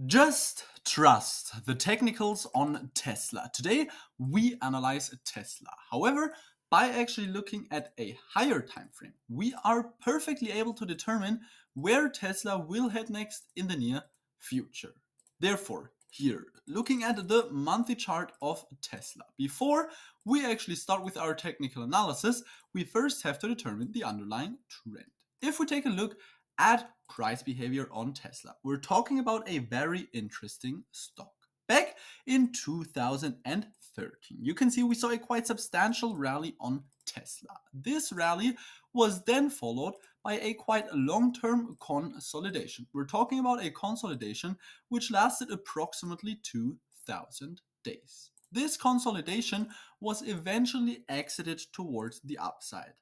Just trust the technicals on Tesla. Today we analyze Tesla. However, by actually looking at a higher time frame, we are perfectly able to determine where Tesla will head next in the near future. Therefore, here, looking at the monthly chart of Tesla. Before we actually start with our technical analysis, we first have to determine the underlying trend. If we take a look at price behavior on Tesla, we're talking about a very interesting stock. Back in 2013, you can see we saw a quite substantial rally on Tesla. This rally was then followed by a quite long-term consolidation. We're talking about a consolidation which lasted approximately 2,000 days. This consolidation was eventually exited towards the upside.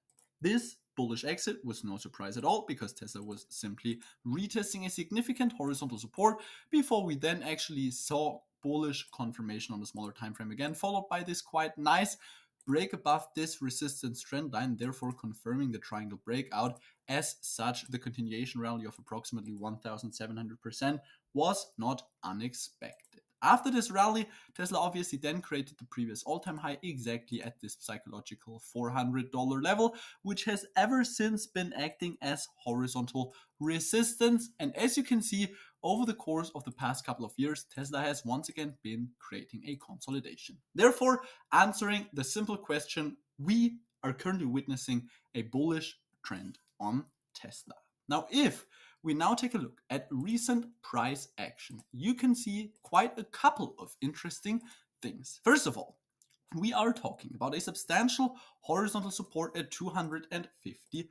This bullish exit was no surprise at all because Tesla was simply retesting a significant horizontal support before we then actually saw bullish confirmation on the smaller time frame again, followed by this quite nice break above this resistance trend line, therefore confirming the triangle breakout. As such, the continuation rally of approximately 1,700% was not unexpected. After this rally, Tesla obviously then created the previous all-time high exactly at this psychological $400 level, which has ever since been acting as horizontal resistance. And as you can see, over the course of the past couple of years, Tesla has once again been creating a consolidation. Therefore, answering the simple question, we are currently witnessing a bullish trend on Tesla. Now, if we now take a look at recent price action, you can see quite a couple of interesting things. First of all, we are talking about a substantial horizontal support at $250.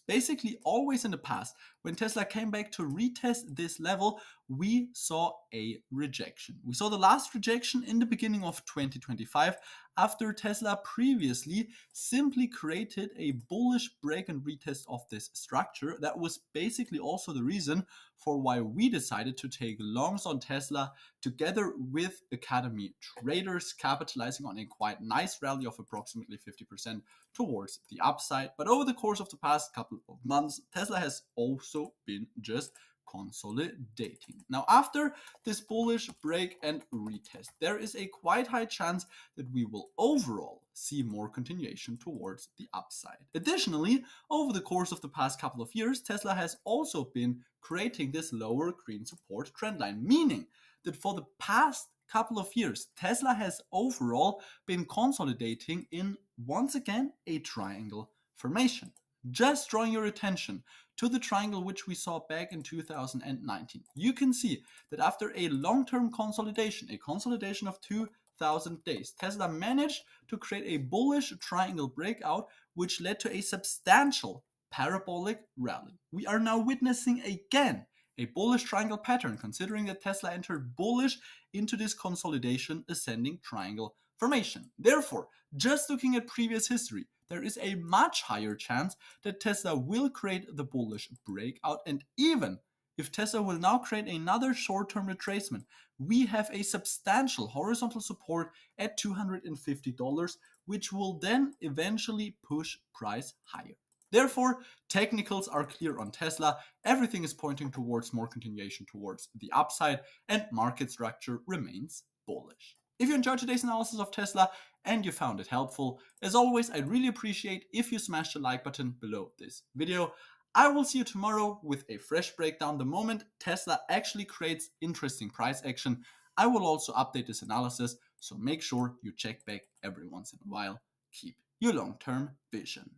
Basically, always in the past, when Tesla came back to retest this level, we saw a rejection. We saw the last rejection in the beginning of 2025 after Tesla previously simply created a bullish break and retest of this structure. That was basically also the reason for why we decided to take longs on Tesla together with Academy traders, capitalizing on a quite nice rally of approximately 50% towards the upside. But over the course of the past couple of months, Tesla has also been just consolidating. Now, after this bullish break and retest, there is a quite high chance that we will overall see more continuation towards the upside. Additionally, over the course of the past couple of years, Tesla has also been creating this lower green support trend line, meaning that for the past couple of years, Tesla has overall been consolidating in, once again, a triangle formation. Just drawing your attention to the triangle which we saw back in 2019. You can see that after a long-term consolidation, a consolidation of 2,000 days, Tesla managed to create a bullish triangle breakout, which led to a substantial parabolic rally. We are now witnessing again a bullish triangle pattern, considering that Tesla entered bullish into this consolidation ascending triangle formation. Therefore, just looking at previous history, there is a much higher chance that Tesla will create the bullish breakout. And even if Tesla will now create another short-term retracement, we have a substantial horizontal support at $250, which will then eventually push price higher. Therefore, technicals are clear on Tesla. Everything is pointing towards more continuation towards the upside, and market structure remains bullish. If you enjoyed today's analysis of Tesla and you found it helpful, as always, I'd really appreciate if you smash the like button below this video. I will see you tomorrow with a fresh breakdown. The moment Tesla actually creates interesting price action, I will also update this analysis, so make sure you check back every once in a while. Keep your long-term vision.